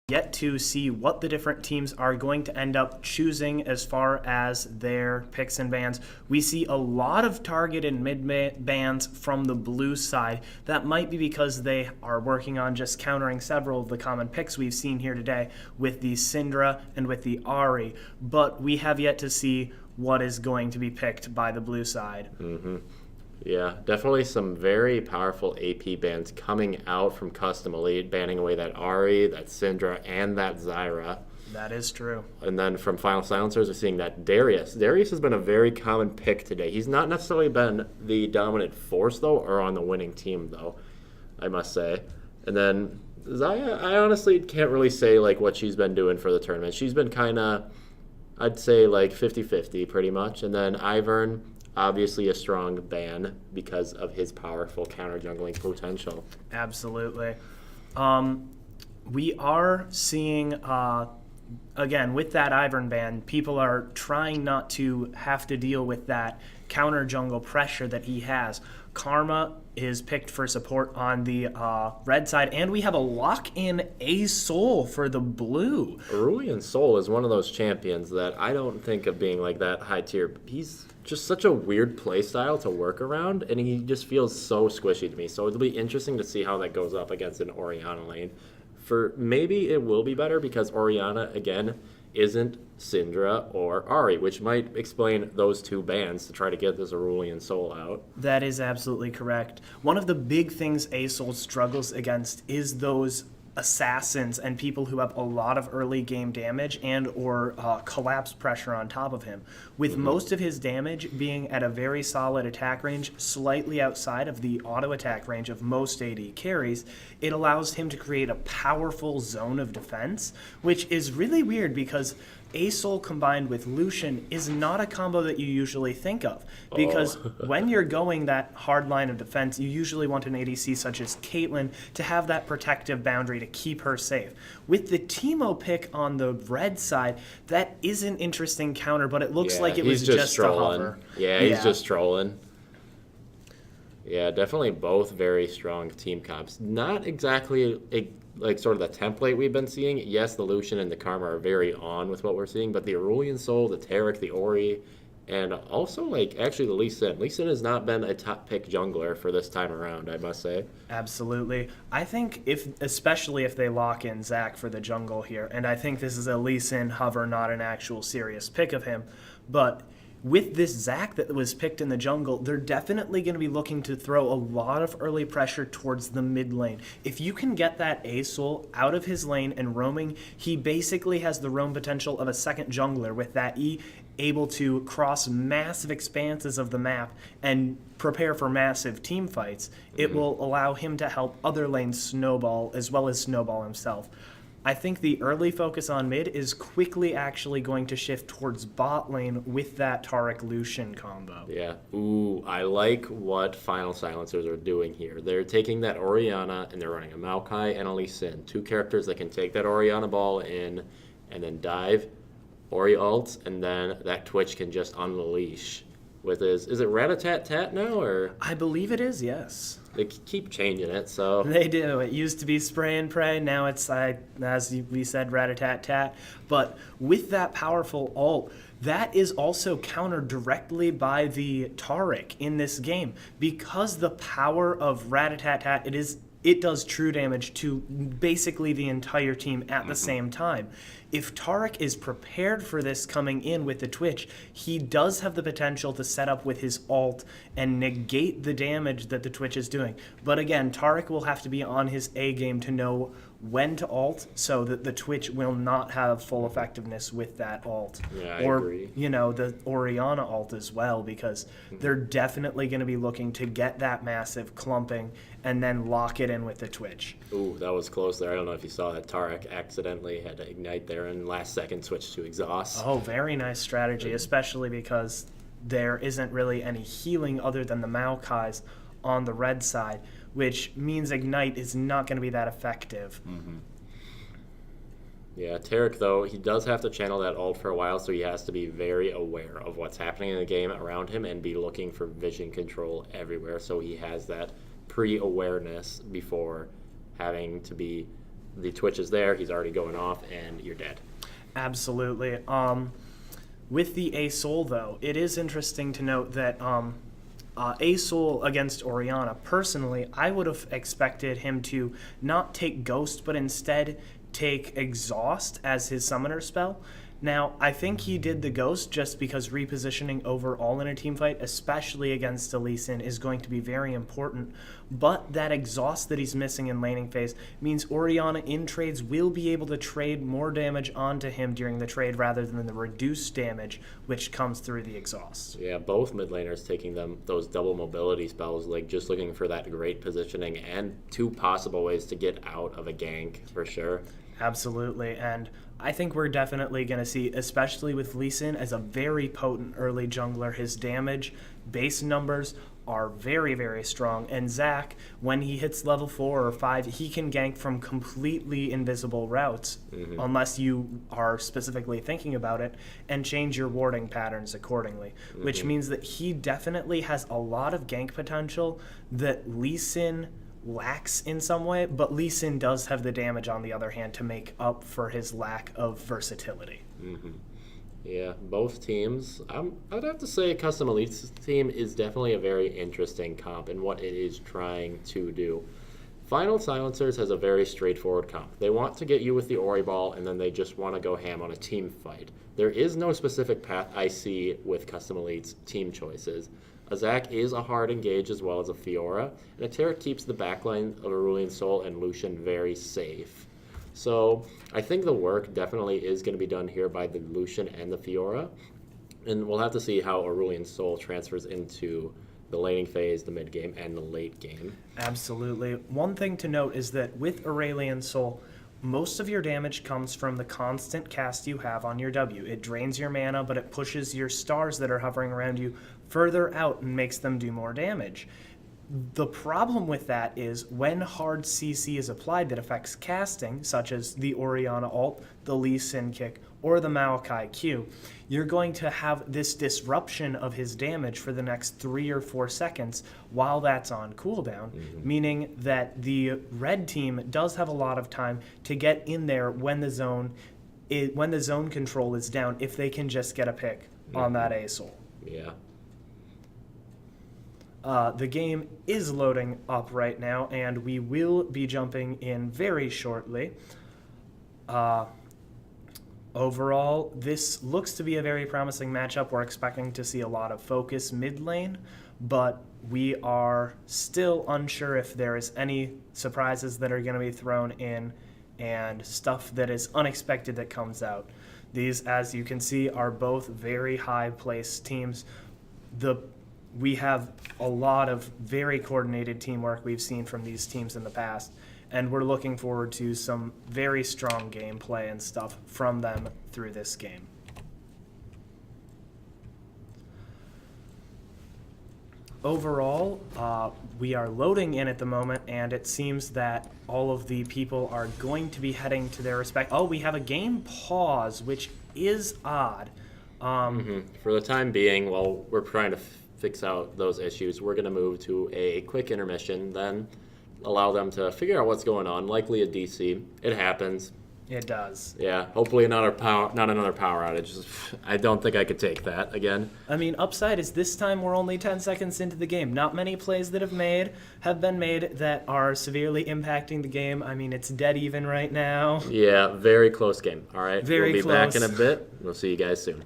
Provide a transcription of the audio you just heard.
yet to see what the different teams are going to end up choosing as far as their picks and bans. We see a lot of targeted mid bans from the blue side. That might be because they are working on just countering several of the common picks we've seen here today with the Syndra and with the Ahri, but we have yet to see what is going to be picked by the blue side. Yeah, definitely some very powerful AP bans coming out from Custom Elite, banning away that Ahri, that Syndra, and that Zyra. That is true. And then from Final Silencers, we're seeing that Darius. Darius has been a very common pick today. He's not necessarily been the dominant force, though, or on the winning team, though, I must say. And then Xayah, I honestly can't really say like what she's been doing for the tournament. She's been kind of, I'd say, like 50-50 pretty much. And then Ivern, obviously a strong ban because of his powerful counter jungling potential. Absolutely. We are seeing, again, with that Ivern ban, people are trying not to have to deal with that counter jungle pressure that he has. Karma is picked for support on the red side, and we have a lock-in A-Soul for the blue. Aurelion Sol is one of those champions that I don't think of being like that high tier. He's just such a weird play style to work around, and he just feels so squishy to me. So it'll be interesting to see how that goes up against an Orianna lane. For maybe it will be better because Orianna, again, isn't Syndra or Ahri, which might explain those two bans to try to get this Aurelion Sol out. That is absolutely correct. One of the big things A-Soul struggles against is those assassins and people who have a lot of early game damage and or collapse pressure on top of him. With most of his damage being at a very solid attack range, slightly outside of the auto attack range of most AD carries, it allows him to create a powerful zone of defense, which is really weird because A-Soul combined with Lucian is not a combo that you usually think of. Because when you're going that hard line of defense, you usually want an ADC such as Caitlyn to have that protective boundary to keep her safe. With the Teemo pick on the red side, that is an interesting counter, but it looks like it was just a hover. Yeah, he's just trolling. Yeah, definitely both very strong team comps. Not exactly like sort of the template we've been seeing. Yes, the Lucian and the Karma are very on with what we're seeing, but the Aurelion Sol, the Taric, the Ori, and also like actually the Lee Sin. Lee Sin has not been a top pick jungler for this time around, I must say. Absolutely. I think especially if they lock in Zac for the jungle here, and I think this is a Lee Sin hover, not an actual serious pick of him, but with this Zac that was picked in the jungle, they're definitely going to be looking to throw a lot of early pressure towards the mid lane. If you can get that A-Soul out of his lane and roaming, he basically has the roam potential of a second jungler with that E able to cross massive expanses of the map and prepare for massive team fights. It will allow him to help other lanes snowball as well as snowball himself. I think the early focus on mid is quickly actually going to shift towards bot lane with that Taric Lucian combo. Yeah. Ooh, I like what Final Silencers are doing here. They're taking that Orianna and they're running a Maokai and a Lee Sin. Two characters that can take that Orianna ball in and then dive, Ori ults, and then that Twitch can just unleash with his... Is it Rat-a-tat-tat now, or...? I believe it is, yes. They keep changing it, so... They do. It used to be spray and pray. Now it's, as we said, rat-a-tat-tat. But with that powerful ult, that is also countered directly by the Taric in this game. Because the power of rat-a-tat-tat, it does true damage to basically the entire team at the same time. If Taric is prepared for this coming in with the Twitch, he does have the potential to set up with his ult and negate the damage that the Twitch is doing. But again, Taric will have to be on his A game to know when to ult so that the Twitch will not have full effectiveness with that ult. Yeah, I or, agree. The Orianna ult as well, because they're definitely going to be looking to get that massive clumping and then lock it in with the Twitch. Ooh, that was close there. I don't know if you saw that. Taric accidentally had to ignite there and last second switch to exhaust. Oh, very nice strategy, especially because there isn't really any healing other than the Maokai's on the red side, which means Ignite is not going to be that effective. Yeah, Taric, though, he does have to channel that ult for a while, so he has to be very aware of what's happening in the game around him and be looking for vision control everywhere, so he has that pre-awareness before having to be the twitch is there, he's already going off, and you're dead. Absolutely. With the A-Soul, though, it is interesting to note that A-Soul against Orianna, personally, I would have expected him to not take Ghost, but instead take Exhaust as his summoner spell. Now, I think he did the Ghost just because repositioning overall in a team fight, especially against a Lee Sin, is going to be very important. But that Exhaust that he's missing in laning phase means Orianna in trades will be able to trade more damage onto him during the trade rather than the reduced damage which comes through the Exhaust. Yeah, both mid laners taking those double mobility spells, like just looking for that great positioning and two possible ways to get out of a gank for sure. Absolutely, and I think we're definitely going to see, especially with Lee Sin as a very potent early jungler, his damage base numbers are very, very strong. And Zac, when he hits level 4 or 5, he can gank from completely invisible routes, unless you are specifically thinking about it, and change your warding patterns accordingly, which means that he definitely has a lot of gank potential that Lee Sin lacks in some way, but Lee Sin does have the damage on the other hand to make up for his lack of versatility. Yeah, both teams. I'd have to say Custom Elite's team is definitely a very interesting comp in what it is trying to do. Final Silencers has a very straightforward comp. They want to get you with the Ori Ball, and then they just want to go ham on a team fight. There is no specific path I see with Custom Elite's team choices. A Zac is a hard engage as well as a Fiora, and a Taric keeps the backline of Aurelion Sol and Lucian very safe. So I think the work definitely is going to be done here by the Lucian and the Fiora, and we'll have to see how Aurelion Sol transfers into the laning phase, the mid game, and the late game. Absolutely. One thing to note is that with Aurelion Sol, most of your damage comes from the constant cast you have on your W. It drains your mana, but it pushes your stars that are hovering around you further out and makes them do more damage. The problem with that is when hard CC is applied that affects casting, such as the Orianna ult, the Lee Sin kick, or the Maokai Q, you're going to have this disruption of his damage for the next 3 or 4 seconds while that's on cooldown, meaning that the red team does have a lot of time to get in there when the zone control is down, if they can just get a pick on that A-Soul. Yeah. The game is loading up right now, and we will be jumping in very shortly. Overall, this looks to be a very promising matchup. We're expecting to see a lot of focus mid lane, but we are still unsure if there is any surprises that are going to be thrown in and stuff that is unexpected that comes out. These, as you can see, are both very high-placed teams. We have a lot of very coordinated teamwork we've seen from these teams in the past, and we're looking forward to some very strong gameplay and stuff from them through this game. Overall, we are loading in at the moment, and it seems that all of the people are going to be heading to their respect. Oh, we have a game pause, which is odd. For the time being, while we're trying to fix out those issues, we're going to move to a quick intermission, then allow them to figure out what's going on. Likely a DC. It happens. It does. Yeah, hopefully not another power outage. I don't think I could take that again. I mean, upside is this time we're only 10 seconds into the game. Not many plays that have been made that are severely impacting the game. I mean, it's dead even right now. Yeah, very close game. All right, Very we'll be close. back in a bit. We'll see you guys soon.